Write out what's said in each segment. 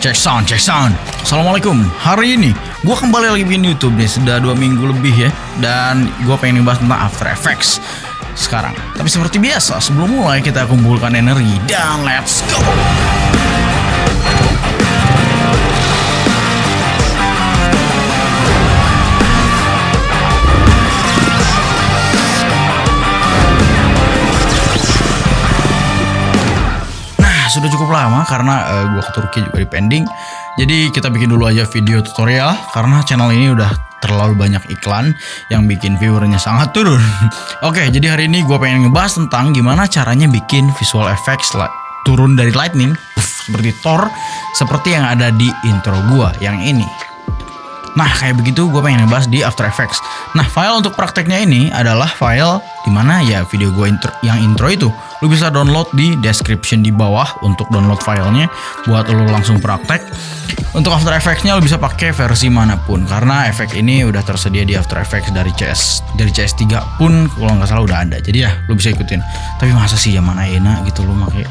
Cek sound. Assalamualaikum. Hari ini gue kembali lagi bikin YouTube nih. Sudah 2 minggu lebih ya. Dan gue pengen ngebahas tentang After Effects sekarang. Tapi seperti biasa, sebelum mulai kita kumpulkan energi dan let's go. Sudah cukup lama karena gue ke Turki juga di pending. Jadi kita bikin dulu aja video tutorial karena channel ini udah terlalu banyak iklan yang bikin viewernya sangat turun. Oke, jadi hari ini gue pengen ngebahas tentang gimana caranya bikin visual effects turun dari lightning seperti Thor, seperti yang ada di intro gue yang ini. Nah, kayak begitu gue pengen ngebahas di After Effects. Nah, file untuk prakteknya ini adalah file dimana ya video gue yang intro itu. Lu bisa download di description di bawah untuk download filenya buat lu langsung praktek. Untuk After Effects-nya lu bisa pakai versi manapun karena efek ini udah tersedia di After Effects dari CS3 pun kalau nggak salah udah ada. Jadi ya lu bisa ikutin. Tapi masa sih yang mana enak gitu lu pakai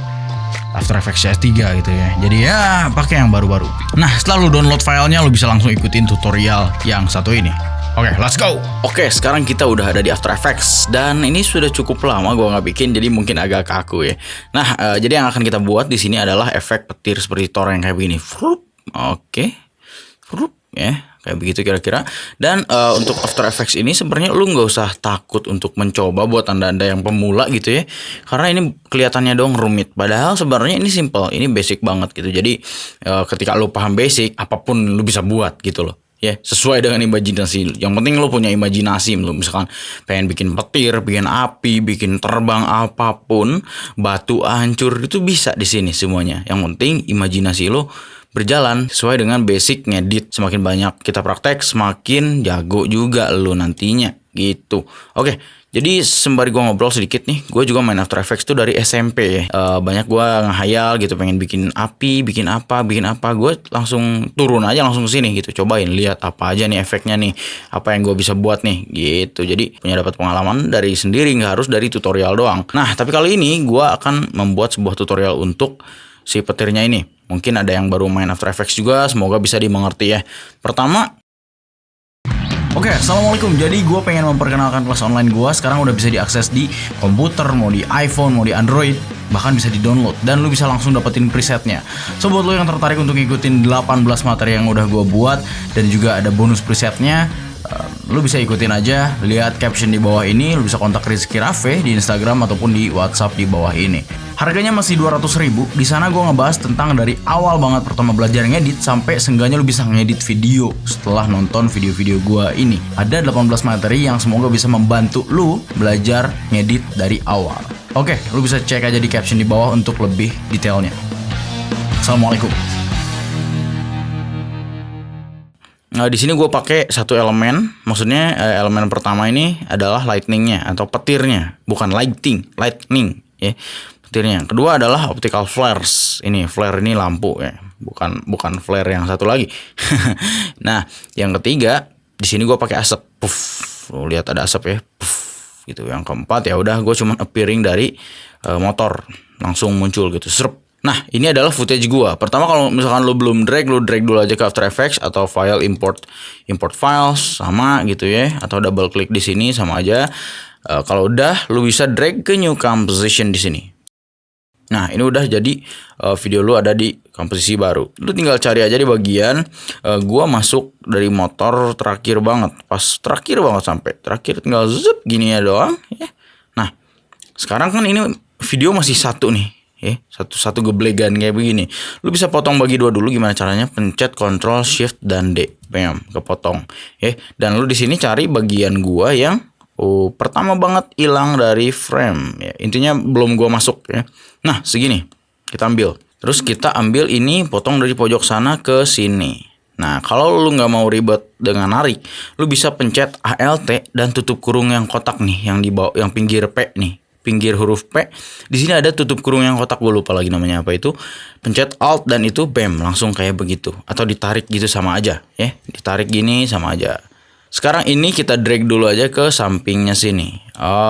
After Effects CS3 gitu ya. Jadi ya pakai yang baru-baru. Nah, setelah lu download filenya lu bisa langsung ikutin tutorial yang satu ini. Oke, let's go. Oke, sekarang kita udah ada di After Effects dan ini sudah cukup lama gua nggak bikin, jadi mungkin agak kaku ya. Nah, jadi yang akan kita buat di sini adalah efek petir seperti Thor yang kayak begini. Oke, ya. Kayak begitu kira-kira. Dan untuk After Effects ini sebenarnya lu nggak usah takut untuk mencoba buat anda-anda yang pemula gitu ya. Karena ini kelihatannya dong rumit. Padahal sebenarnya ini simple, ini basic banget gitu. Jadi ketika lu paham basic, apapun lu bisa buat gitu loh. Ya, sesuai dengan imajinasi. Yang penting lu punya imajinasi. Lu misalkan pengen bikin petir, bikin api, bikin terbang, apapun, batu hancur, itu bisa di sini semuanya. Yang penting imajinasi lu berjalan sesuai dengan basic ngedit. Semakin banyak kita praktek, semakin jago juga lu nantinya gitu. Oke, jadi sembari gue ngobrol sedikit nih, gue juga main After Effects tuh dari SMP ya. Banyak gue ngehayal gitu, pengen bikin api, bikin apa. Gue langsung turun aja langsung ke sini gitu, cobain lihat apa aja nih efeknya nih, apa yang gue bisa buat nih gitu. Jadi punya dapat pengalaman dari sendiri, nggak harus dari tutorial doang. Nah, tapi kali ini gue akan membuat sebuah tutorial untuk si petirnya ini. Mungkin ada yang baru main After Effects juga, semoga bisa dimengerti ya. Pertama, oke, assalamualaikum. Jadi gue pengen memperkenalkan kelas online gue. Sekarang udah bisa diakses di komputer, mau di iPhone, mau di Android, bahkan bisa di-download. Dan lu bisa langsung dapetin presetnya. So buat lu yang tertarik untuk ngikutin 18 materi yang udah gue buat dan juga ada bonus presetnya, lu bisa ikutin aja. Lihat caption di bawah ini. Lu bisa kontak Rizky Rafe di Instagram ataupun di WhatsApp di bawah ini. Harganya masih 200.000. Di sana gue ngebahas tentang dari awal banget pertama belajar ngedit sampai seenggaknya lu bisa ngedit video setelah nonton video-video gue ini. Ada 18 materi yang semoga bisa membantu lu belajar ngedit dari awal. Oke, lu bisa cek aja di caption di bawah untuk lebih detailnya. Assalamualaikum. Nah, di sini gue pakai satu elemen. Maksudnya elemen pertama ini adalah lightningnya atau petirnya, bukan lightning ya. Petirnya. Kedua adalah optical flares. Ini flare ini lampu ya, bukan flare yang satu lagi. Nah, yang ketiga di sini gue pakai asap. Puff. Lo lihat ada asap ya. Puff. Gitu. Yang keempat ya udah gue cuman appearing dari motor langsung muncul gitu. Serp. Nah, ini adalah footage gua. Pertama kalau misalkan lu belum drag, lu drag dulu aja ke After Effects atau file import files sama gitu ya, atau double klik di sini sama aja. Kalau udah, lu bisa drag ke new composition di sini. Nah, ini udah jadi video lu ada di komposisi baru. Lu tinggal cari aja di bagian gua masuk dari motor terakhir banget. Pas terakhir banget sampai terakhir tinggal zup gini ya doang ya. Nah, sekarang kan ini video masih satu nih. Satu geblegan kayak begini. Lu bisa potong bagi dua dulu. Gimana caranya? Pencet Ctrl Shift dan D. Bam, kepotong. Dan lu di sini cari bagian gua yang pertama banget hilang dari frame ya. Intinya belum gua masuk ya. Nah, segini. Kita ambil. Terus kita ambil ini, potong dari pojok sana ke sini. Nah, kalau lu nggak mau ribet dengan narik, lu bisa pencet ALT dan tutup kurung yang kotak nih, yang di bawah, yang pinggir P nih. Pinggir huruf P. Di sini ada tutup kurung yang kotak, gue lupa lagi namanya apa itu. Pencet Alt dan itu bam, langsung kayak begitu. Atau ditarik gitu sama aja ya. Ditarik gini sama aja. Sekarang ini kita drag dulu aja ke sampingnya sini.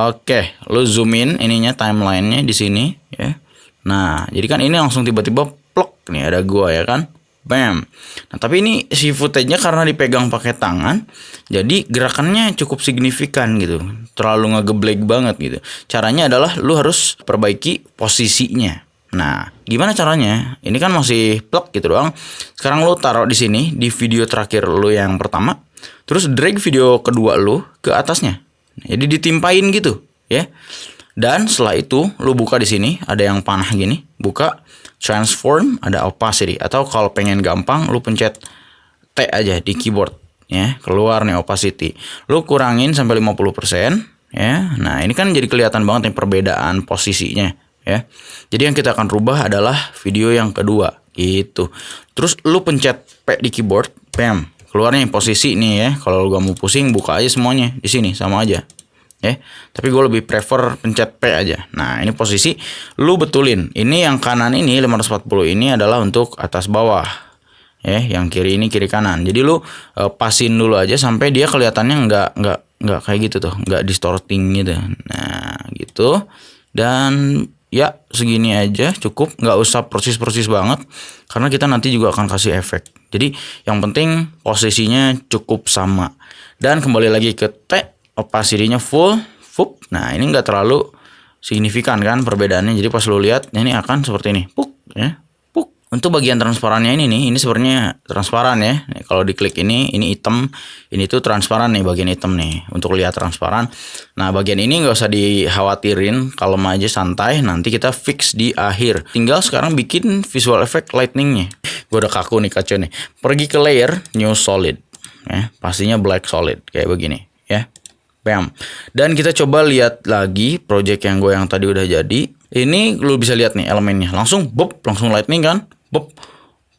Oke, lu zoom in ininya timelinenya di sini ya. Nah, jadi kan ini langsung tiba-tiba plok nih ada gua ya kan. Bam. Nah, tapi ini si footage-nya karena dipegang pakai tangan, jadi gerakannya cukup signifikan gitu. Terlalu ngegeblek banget gitu. Caranya adalah lu harus perbaiki posisinya. Nah, gimana caranya? Ini kan masih plek gitu doang. Sekarang lu taruh di sini di video terakhir lu yang pertama, terus drag video kedua lu ke atasnya. Jadi ditimpain gitu, ya. Dan setelah itu lu buka di sini, ada yang panah gini, buka transform, ada opacity, atau kalau pengen gampang lu pencet T aja di keyboard ya, keluar nih opacity. Lu kurangin sampai 50% ya. Nah, ini kan jadi kelihatan banget nih perbedaan posisinya ya. Jadi yang kita akan rubah adalah video yang kedua gitu. Terus lu pencet P di keyboard, bam, keluarnya posisi nih ya. Kalau lu gak mau pusing, buka aja semuanya di sini sama aja. Tapi gue lebih prefer pencet P aja. Nah, ini posisi lu betulin. Ini yang kanan ini 540 ini adalah untuk atas bawah. Yang kiri ini kiri kanan. Jadi lu pasin dulu aja sampai dia kelihatannya nggak kayak gitu tuh, nggak distorting gitu. Nah, gitu. Dan ya segini aja cukup, nggak usah persis banget karena kita nanti juga akan kasih efek. Jadi yang penting posisinya cukup sama. Dan kembali lagi ke T, opacity-nya full. Nah, ini nggak terlalu signifikan kan perbedaannya. Jadi pas lu lihat ini akan seperti ini. Puk ya. Puk. Untuk bagian transparannya ini nih, ini sebenarnya transparan ya. Nih, kalau diklik ini hitam. Ini tuh transparan nih, bagian hitam nih untuk lihat transparan. Nah, bagian ini nggak usah dikhawatirin, kalem aja santai. Nanti kita fix di akhir. Tinggal sekarang bikin visual effect lightning-nya. Gue udah kaku nih, kacau nih. Pergi ke layer, new solid. Ya, pastinya black solid kayak begini ya. Bam. Dan kita coba lihat lagi project yang gue yang tadi udah jadi. Ini lu bisa lihat nih elemennya. Langsung bop, langsung lightning kan. Bop.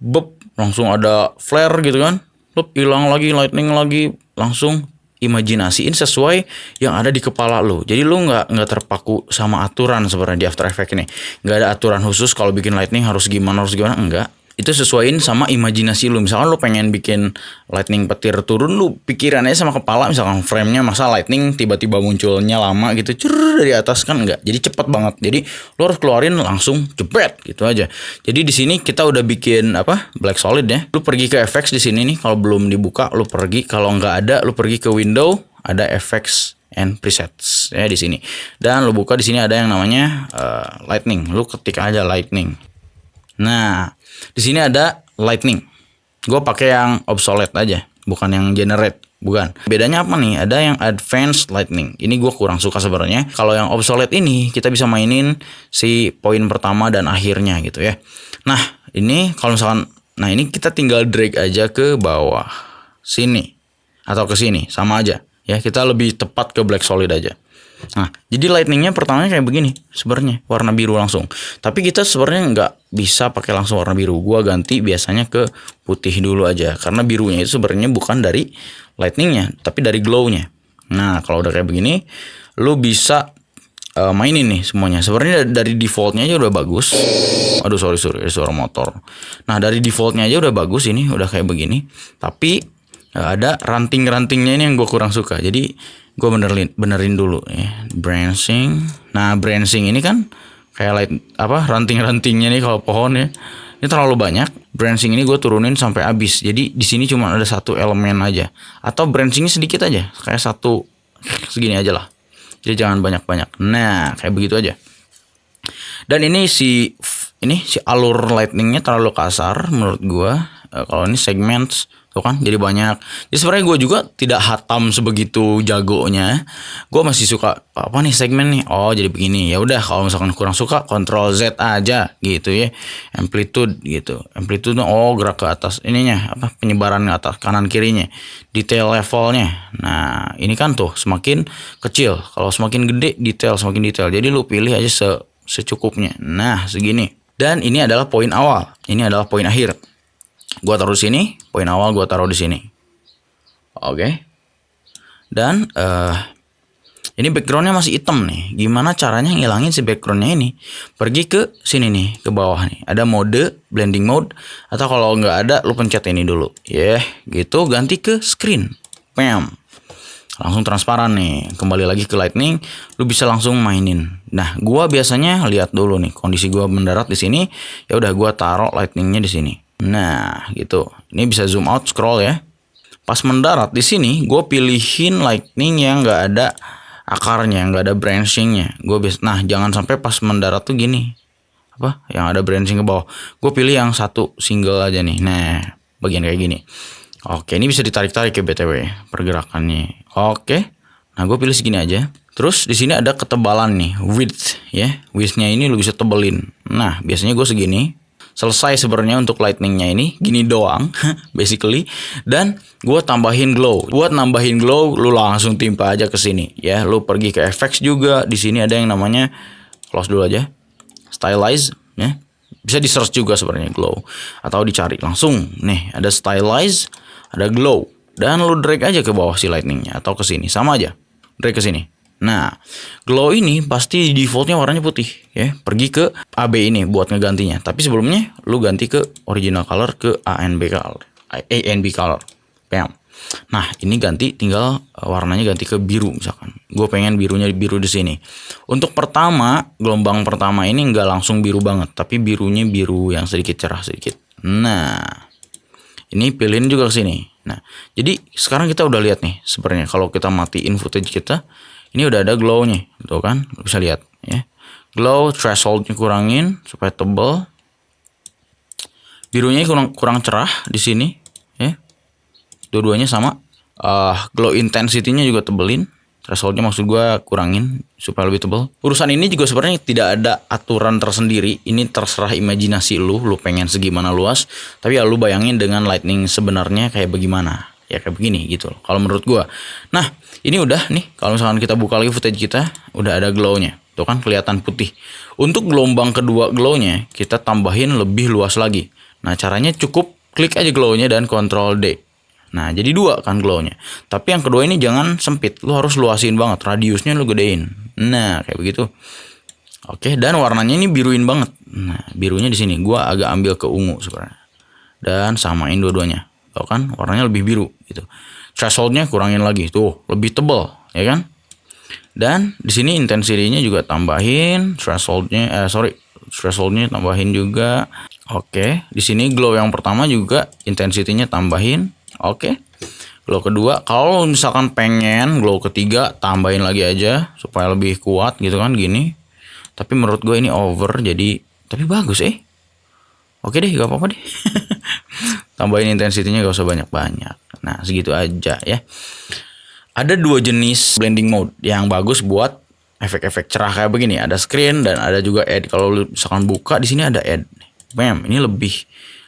Bop, langsung ada flare gitu kan. Bop, hilang lagi, lightning lagi. Langsung imajinasiin sesuai yang ada di kepala lu. Jadi lu nggak terpaku sama aturan sebenarnya di After Effects ini. Nggak ada aturan khusus kalau bikin lightning harus gimana, enggak. Itu sesuaiin sama imajinasi lu. Misalkan lu pengen bikin lightning petir turun, lu pikirannya sama kepala. Misalkan frame-nya masa lightning tiba-tiba munculnya lama gitu, dari atas kan enggak. Jadi cepet banget. Jadi lu harus keluarin langsung jebret gitu aja. Jadi di sini kita udah bikin black solid ya. Lu pergi ke effects di sini nih, kalau belum dibuka lu pergi. Kalau nggak ada, lu pergi ke window, ada effects and presets ya di sini. Dan lu buka di sini ada yang namanya lightning. Lu ketik aja lightning. Nah, di sini ada lightning. Gue pakai yang obsolete aja, bukan yang generate, bukan. Bedanya apa nih? Ada yang advanced lightning. Ini gue kurang suka sebenarnya. Kalau yang obsolete ini kita bisa mainin si poin pertama dan akhirnya gitu ya. Nah, ini kalau misalkan, nah ini kita tinggal drag aja ke bawah sini atau ke sini, sama aja. Ya, kita lebih tepat ke black solid aja. Nah, jadi lightningnya pertamanya kayak begini sebenarnya, warna biru langsung. Tapi kita sebenarnya nggak bisa pakai langsung warna biru. Gua ganti biasanya ke putih dulu aja, karena birunya itu sebenarnya bukan dari lightningnya, tapi dari glownya. Nah, kalau udah kayak begini, lu bisa mainin nih semuanya. Sebenarnya dari defaultnya aja udah bagus. Aduh, sorry, suara motor. Nah, dari defaultnya aja udah bagus ini, udah kayak begini. Tapi ada ranting-rantingnya ini yang gue kurang suka. Jadi gue benerin dulu ya, branching. Nah, branching ini kan kayak ranting-rantingnya nih kalau pohon ya. Ini terlalu banyak. Branching ini gue turunin sampai habis. Jadi di sini cuma ada satu elemen aja. Atau branchingnya sedikit aja, kayak satu segini aja lah. Jadi jangan banyak-banyak. Nah, kayak begitu aja. Dan ini si alur lightningnya terlalu kasar menurut gue. Kalau ini segments tuh kan jadi banyak. Jadi sebenarnya gue juga tidak hatam sebegitu jagonya. Gue masih suka apa nih segmen nih. Oh, jadi begini. Ya udah, kalau misalkan kurang suka Ctrl Z aja gitu ya. Amplitude gitu. Amplitude gerak ke atas ininya, penyebaran ke atas kanan kirinya. Detail levelnya. Nah, ini kan tuh semakin kecil. Kalau semakin gede detail semakin detail. Jadi lu pilih aja secukupnya. Nah, segini. Dan ini adalah poin awal. Ini adalah poin akhir. Gua taruh di sini, poin awal gua taruh di sini. Oke. Dan ini backgroundnya masih hitam nih. Gimana caranya ngilangin si backgroundnya ini? Pergi ke sini nih, ke bawah nih. Ada mode, blending mode. Atau kalau nggak ada, lu pencet ini dulu. Gitu, ganti ke screen. Bam. langsung transparan nih. Kembali lagi ke lightning, lu bisa langsung mainin. Nah, gua biasanya lihat dulu nih kondisi gua mendarat di sini. Ya udah gua taruh lightningnya di sini. Nah, gitu. Ini bisa zoom out, scroll ya. Pas mendarat di sini, gua pilihin lightning yang nggak ada akarnya, nggak ada branchingnya. Nah, jangan sampai pas mendarat tuh gini. Yang ada branching ke bawah. Gue pilih yang satu single aja nih. Nah, bagian kayak gini. Oke, ini bisa ditarik-tarik ya BTW pergerakannya. Oke. Nah, gue pilih segini aja. Terus di sini ada ketebalan nih, width ya. Widthnya ini lu bisa tebelin. Nah, biasanya gue segini. Selesai sebenarnya untuk lightningnya ini, gini doang basically. Dan gue tambahin glow. Buat nambahin glow, lu langsung timpa aja ke sini ya. Lu pergi ke effects juga. Di sini ada yang namanya, close dulu aja, stylize ya. Bisa di search juga sebenarnya glow, atau dicari langsung nih ada stylize, ada glow, dan lu drag aja ke bawah si lightningnya atau ke sini, sama aja drag ke sini. Nah, glow ini pasti defaultnya warnanya putih ya. Pergi ke AB ini buat ngegantinya. Tapi sebelumnya lu ganti ke original color, ke ANB color. Bam. Nah, ini ganti, tinggal warnanya ganti ke biru misalkan. Gue pengen birunya biru di sini. Untuk pertama, gelombang pertama ini nggak langsung biru banget, tapi birunya biru yang sedikit cerah sedikit. Nah, ini pilihin juga ke sini. Nah, jadi sekarang kita udah lihat nih sebenarnya kalau kita matiin footage kita, ini udah ada glow-nya, tuh kan? Lu bisa lihat ya. Glow threshold-nya kurangin supaya tebal. Birunya kurang cerah di sini ya. Dua-duanya sama. Glow intensity-nya juga tebelin. Threshold-nya maksud gue kurangin supaya lebih tebal. Urusan ini juga sebenarnya tidak ada aturan tersendiri. Ini terserah imajinasi lu pengen segimana luas. Tapi ya lu bayangin dengan lightning sebenarnya kayak bagaimana. Ya kayak begini gitu loh, kalau menurut gue. Nah, ini udah nih, kalau misalkan kita buka lagi footage kita, udah ada glow-nya. Tuh kan kelihatan putih. Untuk gelombang kedua glow-nya, kita tambahin lebih luas lagi. Nah, caranya cukup klik aja glow-nya dan Ctrl D. Nah, jadi 2 kan glow-nya. Tapi yang kedua ini jangan sempit. Lu harus luasin banget. Radiusnya lu gedein. Nah, kayak begitu. Oke, dan warnanya ini biruin banget. Nah, birunya di sini. Gua agak ambil ke ungu sebenarnya. Dan samain dua-duanya. Tuh kan, warnanya lebih biru gitu. Threshold-nya kurangin lagi. Tuh, lebih tebal, ya kan? Dan di sini intensity-nya juga tambahin. Threshold-nya tambahin juga. Oke, di sini glow yang pertama juga intensity-nya tambahin. Oke, glow kedua, kalau misalkan pengen glow ketiga, tambahin lagi aja supaya lebih kuat gitu kan, gini. Tapi menurut gue ini over, jadi tapi bagus Oke deh, gak apa-apa deh. Tambahin intensity-nya gak usah banyak-banyak. Nah, segitu aja ya. Ada 2 jenis blending mode yang bagus buat efek-efek cerah kayak begini. Ada screen dan ada juga add. Kalau misalkan buka di sini ada add. Bam, ini lebih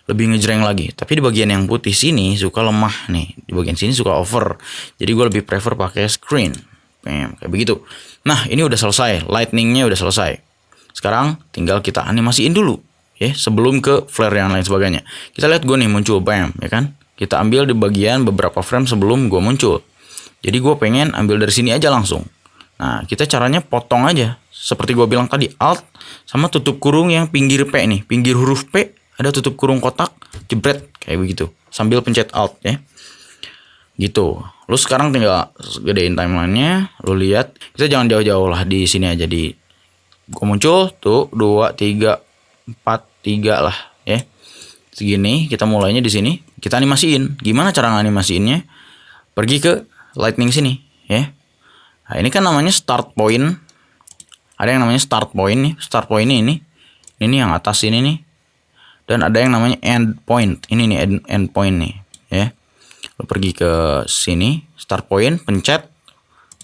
ngejreng lagi. Tapi di bagian yang putih sini suka lemah nih. Di bagian sini suka over. Jadi gue lebih prefer pakai screen. Bam, kayak begitu. Nah, ini udah selesai. Lightning-nya udah selesai. Sekarang tinggal kita animasiin dulu. Ya, sebelum ke flare yang lain sebagainya. Kita lihat gue nih muncul. Bam, ya kan. Kita ambil di bagian beberapa frame sebelum gue muncul. Jadi gue pengen ambil dari sini aja langsung. Nah, kita caranya potong aja. Seperti gue bilang tadi, Alt sama tutup kurung yang pinggir P nih. Pinggir huruf P. Ada tutup kurung kotak, jebret kayak begitu. Sambil pencet Alt ya. Gitu. Lu sekarang tinggal gedein timelinenya, lu lihat. Kita jangan jauh-jauh lah, di sini aja di gua muncul tuh 2 3 4 3 lah ya. Segini kita mulainya di sini. Kita animasiin. Gimana cara nganimasiinnya? Pergi ke lightning sini ya. Nah, ini kan namanya start point. Ada yang namanya start point nih. Start point ini. Ini yang atas ini nih. Dan ada yang namanya end point. Ini nih end point nih ya. Lo pergi ke sini, start point, pencet,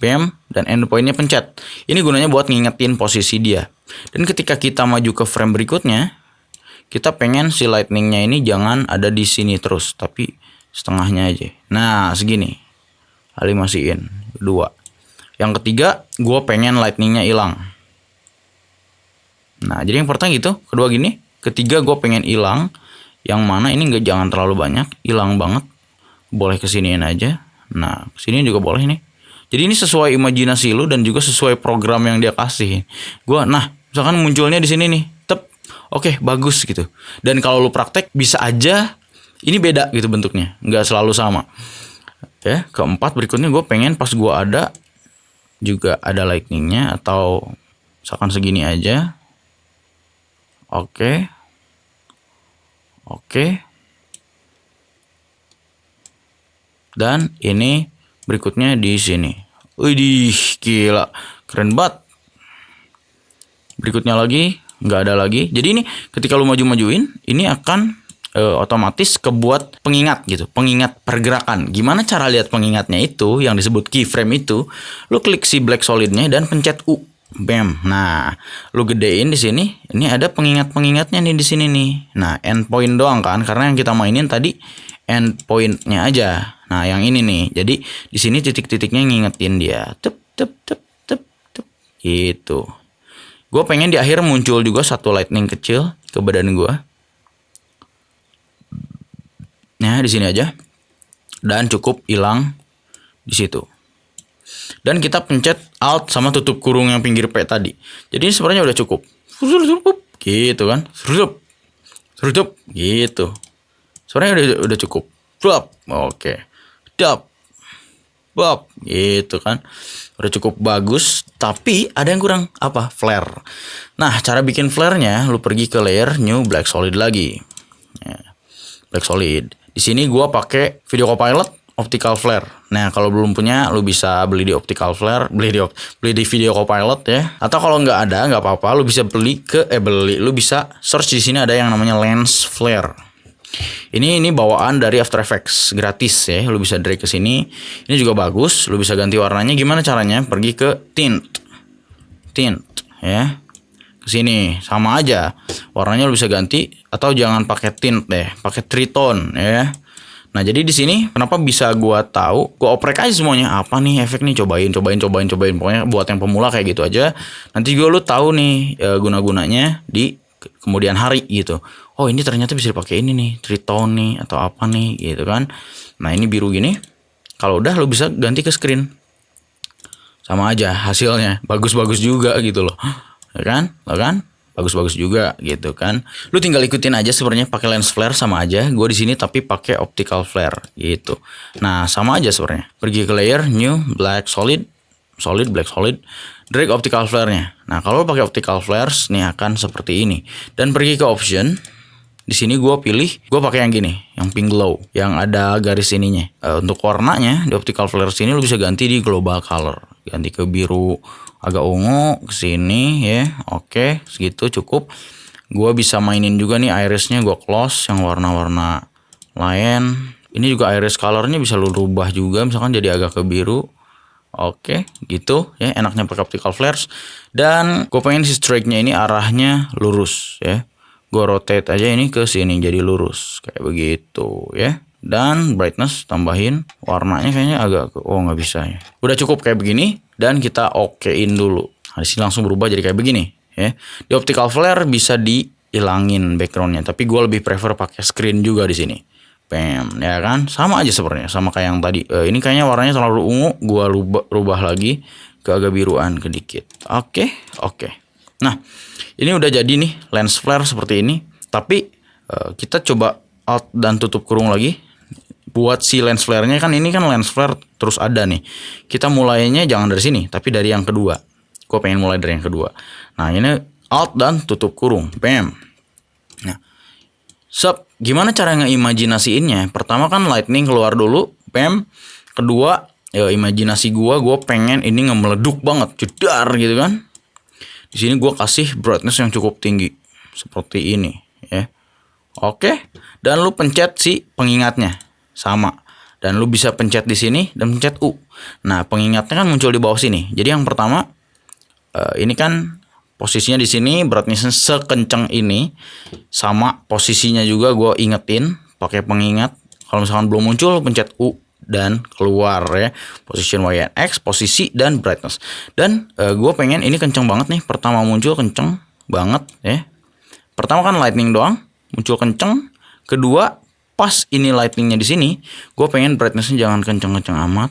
bam, dan end pointnya pencet. Ini gunanya buat ngingetin posisi dia. Dan ketika kita maju ke frame berikutnya, kita pengen si lightningnya ini jangan ada di sini terus, tapi setengahnya aja. Nah, segini. Animasiin. Kedua. Yang ketiga, gue pengen lightningnya hilang. Nah, jadi yang pertama gitu, kedua gini. Ketiga gue pengen hilang. Yang mana ini jangan terlalu banyak, hilang banget. Boleh kesiniin aja. Nah, kesini juga boleh nih. Jadi ini sesuai imajinasi lu dan juga sesuai program yang dia kasih. Misalkan munculnya di sini nih. Oke, bagus gitu. Dan kalau lu praktek bisa aja ini beda gitu bentuknya, nggak selalu sama. Ya, keempat berikutnya gue pengen pas gue ada juga ada lightningnya atau misalkan segini aja. Oke. Dan ini berikutnya di sini. Widih, gila, keren banget. Berikutnya lagi nggak ada lagi. Jadi ini ketika lu maju-majuin, ini akan otomatis kebuat pengingat gitu, pengingat pergerakan. Gimana cara lihat pengingatnya itu yang disebut keyframe itu? Lu klik si black solidnya dan pencet U. Bam. Nah, lu gedein di sini. Ini ada pengingat-pengingatnya nih di sini nih. Nah, endpoint doang kan, karena yang kita mainin tadi endpointnya aja. Nah, yang ini nih. Jadi di sini titik-titiknya ngingetin dia. Tep tep tep tep tep. Gitu. Gue pengen di akhir muncul juga satu lightning kecil ke badan gue. Nah, di sini aja. Dan cukup hilang di situ. Dan kita pencet Alt sama tutup kurung yang pinggir P tadi. Jadi ini sebenarnya udah cukup. Gitu kan. Gitu. Sebenarnya udah cukup. Oke. Dap. Bab. Gitu kan. Udah cukup bagus. Tapi ada yang kurang. Apa? Flare. Nah, cara bikin flare-nya, lu pergi ke layer New Black Solid lagi. Ya. Black Solid. Di sini gua pakai Video Copilot Optical Flare. Nah, kalau belum punya, lu bisa beli di Optical Flare, beli di Video Copilot ya. Atau kalau nggak ada, nggak apa-apa, lu bisa lu bisa search di sini ada yang namanya Lens Flare. Ini bawaan dari After Effects gratis ya. Lu bisa drag ke sini. Ini juga bagus. Lu bisa ganti warnanya. Gimana caranya? Pergi ke tint ya. Ke sini sama aja. Warnanya lu bisa ganti atau jangan pakai tint deh, pakai tritone ya. Nah, jadi di sini kenapa bisa gua tahu? Gua oprek aja semuanya. Apa nih efek nih? Cobain. Pokoknya buat yang pemula kayak gitu aja. Nanti lu tahu nih guna-gunanya di kemudian hari gitu. Oh, ini ternyata bisa dipakai ini nih, tritone nih atau apa nih gitu kan. Nah, ini biru gini. Kalau udah lu bisa ganti ke screen. Sama aja hasilnya. Bagus-bagus juga gitu loh. Ya kan? Bagus-bagus juga gitu kan. Lu tinggal ikutin aja sebenarnya pakai lens flare sama aja. Gue di sini tapi pakai optical flare gitu. Nah, sama aja sebenarnya. Pergi ke layer New Black Solid, Black Solid, drag optical flare-nya. Nah, kalau lu pakai optical flares nih akan seperti ini. Dan pergi ke option. Di sini gue pakai yang gini, yang pink glow, yang ada garis ininya. Untuk warnanya di optical flare sini lu bisa ganti di global color, ganti ke biru agak ungu ke sini ya. Oke, segitu cukup. Gue bisa mainin juga nih irisnya, gue close yang warna-warna lain. Ini juga iris colornya bisa lu rubah juga, misalkan jadi agak ke biru. Oke, gitu ya, enaknya pakai optical flares. Dan gue pengen si strike-nya ini arahnya lurus ya. Gue rotate aja ini ke sini jadi lurus kayak begitu ya. Dan brightness tambahin, warnanya kayaknya agak nggak bisa ya. Udah cukup kayak begini dan kita okein dulu. Nah, di sini langsung berubah jadi kayak begini ya. Di optical flare bisa dihilangin backgroundnya, tapi gue lebih prefer pakai screen juga di sini. Bam, ya kan? Sama aja sebenarnya, sama kayak yang tadi. Ini kayaknya warnanya terlalu ungu, gue rubah lagi ke agak biruan sedikit. Oke. Nah, ini udah jadi nih lens flare seperti ini. Tapi kita coba alt dan tutup kurung lagi. Buat si lens flare-nya kan ini kan lens flare terus ada nih. Kita mulainya jangan dari sini, tapi dari yang kedua. Gue pengen mulai dari yang kedua. Nah, ini alt dan tutup kurung. Bam. Nah, gimana cara ngeimajinasiinnya? Pertama kan lightning keluar dulu. Bam. Kedua, imajinasi gue pengen ini ngemeleduk banget. Jedar gitu kan. Di sini gue kasih brightness yang cukup tinggi. Seperti ini ya. Oke. Dan lu pencet si pengingatnya. Sama. Dan lu bisa pencet di sini dan pencet U. Nah, pengingatnya kan muncul di bawah sini. Jadi yang pertama ini kan posisinya di sini brightness sekencang ini. Sama posisinya juga gue ingetin pakai pengingat. Kalau misalkan belum muncul pencet U dan keluar ya. Position Y and X, posisi dan brightness. Dan gue pengen ini kenceng banget nih. Pertama muncul kenceng banget ya. Pertama kan lightning doang muncul kenceng. Kedua pas ini lightningnya di sini, gue pengen brightnessnya jangan kenceng-kenceng amat,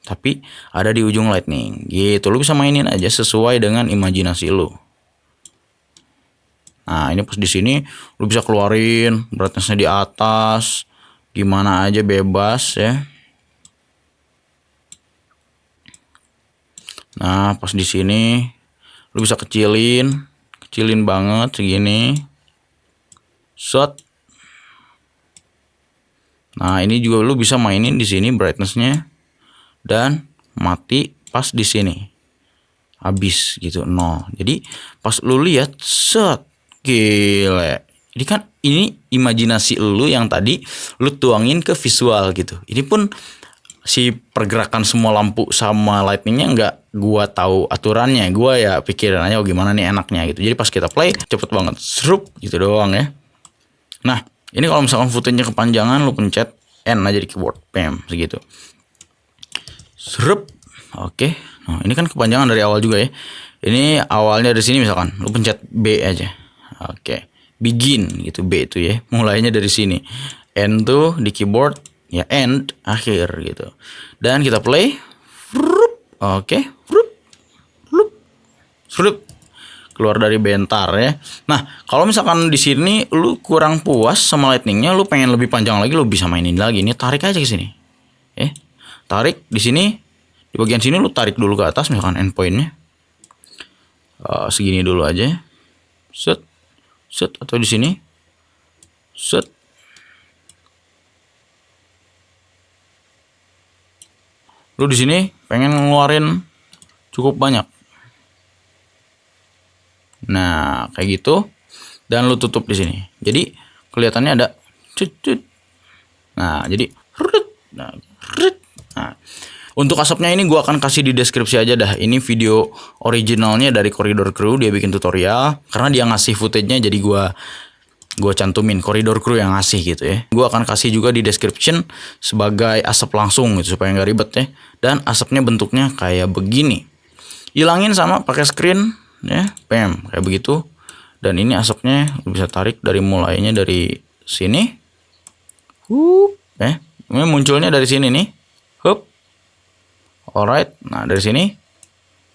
tapi ada di ujung lightning. Gitu, lu bisa mainin aja sesuai dengan imajinasi lu. Nah, ini pas di sini lu bisa keluarin brightnessnya di atas, gimana aja bebas ya. Nah, pas di sini lu bisa kecilin banget segini. Set. Nah, ini juga lu bisa mainin di sini brightness-nya dan mati pas di sini. Habis gitu 0. Jadi pas lu lihat set, gile. Jadi kan ini imajinasi lu yang tadi lu tuangin ke visual gitu. Ini pun si pergerakan semua lampu sama lightningnya nggak gua tahu aturannya, gua ya pikirin aja gimana nih enaknya gitu. Jadi pas kita play cepet banget, serup gitu doang ya. Nah ini kalau misalkan footage-nya kepanjangan, lu pencet N aja di keyboard, pem segitu, serup. Oke, nah ini kan kepanjangan dari awal juga ya. Ini awalnya dari sini misalkan, lu pencet B aja. Oke, begin gitu, B itu ya, mulainya dari sini. N tuh di keyboard ya end, akhir gitu. Dan kita play. Oke, keluar dari bentar ya. Nah, kalau misalkan di sini lu kurang puas sama lightningnya, lu pengen lebih panjang lagi, lu bisa mainin lagi. Ini tarik aja ke sini. Tarik di sini, di bagian sini lu tarik dulu ke atas misalkan endpointnya. Segini dulu aja. Set, atau di sini. Set. Lu di sini pengen ngeluarin cukup banyak. Nah, kayak gitu. Dan lu tutup di sini. Jadi kelihatannya ada cut. Nah, jadi nah, untuk asapnya ini gua akan kasih di deskripsi aja dah. Ini video originalnya dari Corridor Crew, dia bikin tutorial karena dia ngasih footage-nya, jadi gua cantumin Corridor Crew yang ngasih gitu ya. Gua akan kasih juga di description sebagai asap langsung gitu supaya nggak ribet ya. Dan asapnya bentuknya kayak begini. Hilangin sama pakai screen ya, pem kayak begitu. Dan ini asapnya bisa tarik dari mulainya dari sini. Ini munculnya dari sini nih. Alright, nah dari sini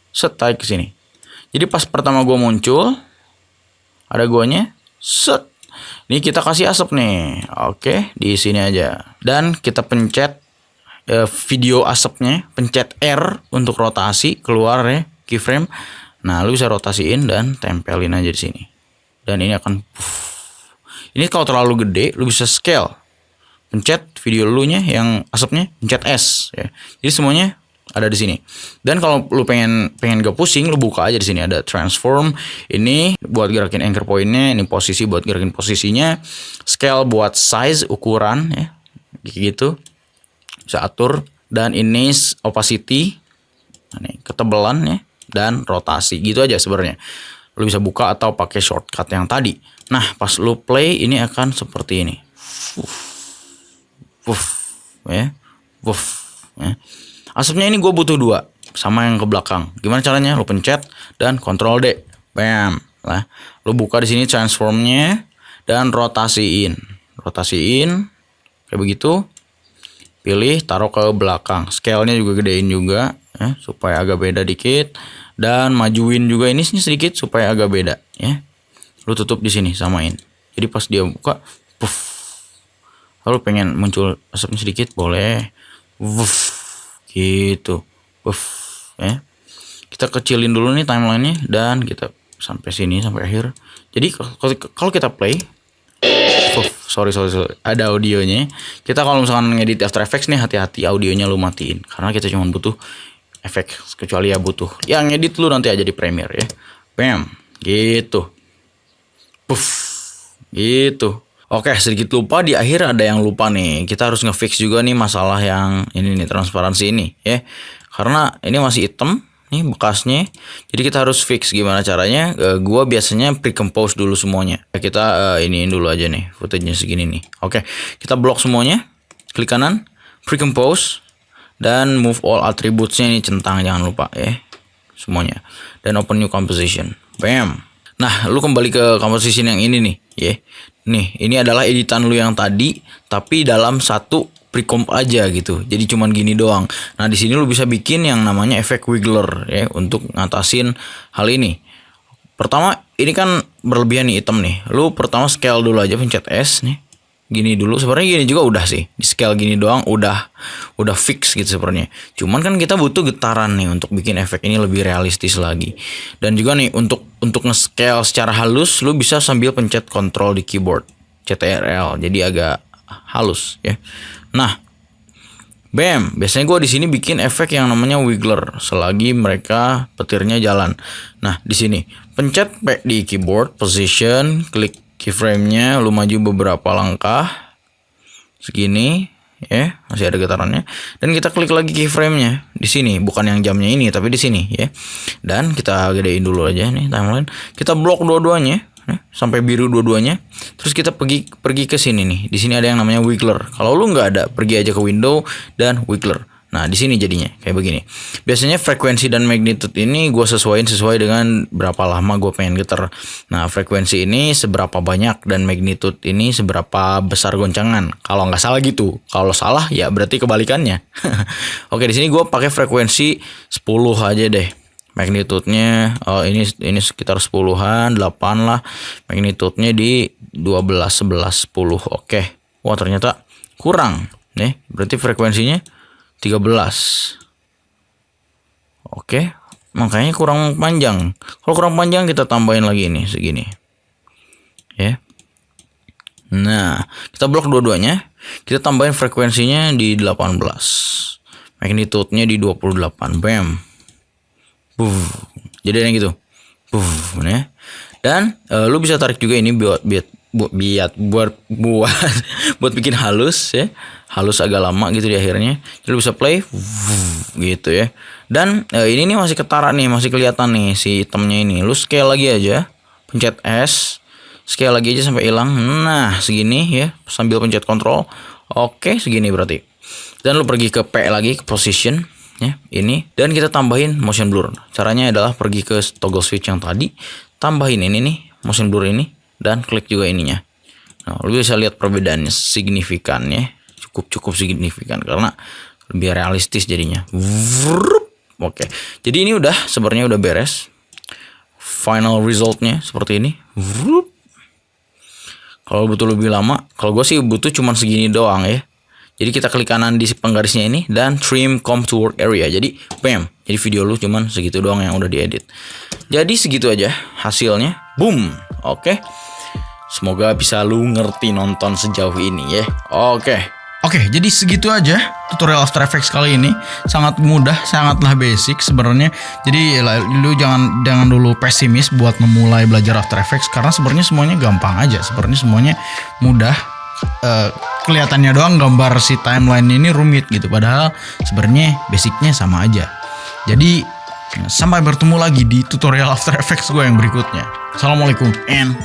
set tarik ke sini. Jadi pas pertama gua muncul ada guanya set. Ini kita kasih asap nih. Oke, di sini aja. Dan kita pencet video asapnya, pencet R untuk rotasi keluar ya, keyframe. Nah, lu bisa rotasiin dan tempelin aja di sini. Dan ini akan Ini kalau terlalu gede, lu bisa scale. Pencet video lu nya yang asapnya, pencet S ya. Jadi semuanya ada di sini. Dan kalau lu pengen gak pusing, lu buka aja di sini ada transform. Ini buat gerakin anchor point-nya, ini posisi buat gerakin posisinya, scale buat size ukuran ya. Gitu. Bisa atur, dan ini opacity, ini ketebalan ya, dan rotasi. Gitu aja sebenarnya. Lu bisa buka atau pakai shortcut yang tadi. Nah, pas lu play ini akan seperti ini. Ya. Asapnya ini gue butuh 2 sama yang ke belakang. Gimana caranya? Lu pencet dan Ctrl D. Bam. Lah, lu buka di sini transformnya dan rotasiin kayak begitu. Pilih, taruh ke belakang. Scale-nya juga gedein juga ya, supaya agak beda dikit, dan majuin juga ini sedikit supaya agak beda ya. Lu tutup di sini, samain. Jadi pas dia buka, lalu pengen muncul asapnya sedikit boleh. Gitu. Ya. Kita kecilin dulu nih timelinenya dan kita sampai sini, sampai akhir. Jadi kalau kita play, sorry, ada audionya. Kita kalau misalkan ngedit After Effects nih, hati-hati audionya lu matiin karena kita cuma butuh efek, kecuali ya butuh yang ngedit lu nanti aja di Premiere ya. Bam, gitu. Gitu. Oke, sedikit lupa di akhir ada yang lupa nih. Kita harus ngefix juga nih masalah yang ini nih, transparansi ini ya. Karena ini masih hitam nih bekasnya. Jadi kita harus fix gimana caranya. Gua biasanya pre-compose dulu semuanya. Kita iniin dulu aja nih footage-nya segini nih. Oke, kita blok semuanya. Klik kanan, pre-compose, dan move all attributes-nya ini centang, jangan lupa ya. Semuanya. Dan open new composition. Bam. Nah, lu kembali ke composition yang ini nih ya. Nih, ini adalah editan lu yang tadi, tapi dalam satu pre-comp aja gitu. Jadi cuman gini doang. Nah, di sini lu bisa bikin yang namanya efek wiggler ya untuk ngatasin hal ini. Pertama, ini kan berlebihan nih hitam nih. Lu pertama scale dulu aja, pencet S nih. gini dulu. Sebenarnya gini juga udah sih, di scale gini doang udah fix gitu sebenarnya. Cuman kan kita butuh getaran nih untuk bikin efek ini lebih realistis lagi. Dan juga nih untuk nge-scale secara halus, lu bisa sambil pencet kontrol di keyboard CTRL, jadi agak halus ya. Nah, bam, biasanya gue di sini bikin efek yang namanya wiggler selagi mereka petirnya jalan. Nah, di sini pencet P di keyboard, position, klik keyframe-nya, lu maju beberapa langkah segini ya, masih ada getarannya. Dan kita klik lagi keyframe-nya di sini, bukan yang jamnya ini tapi di sini ya. Dan kita gedein dulu aja nih timeline. Kita blok dua-duanya sampai biru dua-duanya. Terus kita pergi ke sini nih. Di sini ada yang namanya wiggler. Kalau lu nggak ada, pergi aja ke window dan wiggler. Nah, di sini jadinya kayak begini. Biasanya frekuensi dan magnitude ini gue sesuaiin sesuai dengan berapa lama gue pengen getar. Nah, frekuensi ini seberapa banyak dan magnitude ini seberapa besar goncangan. Kalau nggak salah gitu. Kalau salah ya berarti kebalikannya. Oke, di sini gue pakai frekuensi 10 aja deh. Magnitude-nya ini sekitar 10-an, 8 lah. Magnitude-nya di 12, 11, 10. Oke. Wah, ternyata kurang. Nih, berarti frekuensinya 13. Oke. Makanya kurang panjang. Kalau kurang panjang kita tambahin lagi nih segini. Ya. Nah, kita blok dua-duanya. Kita tambahin frekuensinya di 18. Magnitude-nya di 28. Bam. Jadi yang gitu. Ya. Dan lu bisa tarik juga ini buat bikin halus ya. Halus agak lama gitu di akhirnya. Jadi lu bisa play gitu ya. Dan ini nih masih ketara nih, masih kelihatan nih si hitamnya ini. Lu scale lagi aja. Pencet S. Scale lagi aja sampai hilang. Nah, segini ya, sambil pencet kontrol. Oke, segini berarti. Dan lu pergi ke P lagi, ke position ya, ini, dan kita tambahin motion blur. Caranya adalah pergi ke toggle switch yang tadi, tambahin ini nih motion blur ini, dan klik juga ininya. Nah, lu bisa lihat perbedaannya signifikan ya, cukup signifikan karena lebih realistis jadinya. Oke, jadi ini sebenarnya udah beres. Final resultnya seperti ini. Kalau butuh lebih lama, kalau gue sih butuh cuman segini doang ya. Jadi kita klik kanan di penggarisnya ini dan trim come to work area. Jadi bam. Jadi video lu cuman segitu doang yang udah diedit. Jadi segitu aja hasilnya. Boom. Oke. Semoga bisa lu ngerti nonton sejauh ini ya. Oke, jadi segitu aja tutorial After Effects kali ini. Sangat mudah, sangatlah basic sebenarnya. Jadi lu jangan dulu pesimis buat memulai belajar After Effects karena sebenarnya semuanya gampang aja. Sebenarnya semuanya mudah. Kelihatannya doang gambar si timeline ini rumit gitu, padahal sebenarnya basicnya sama aja. Jadi sampai bertemu lagi di tutorial After Effects gue yang berikutnya. Assalamualaikum and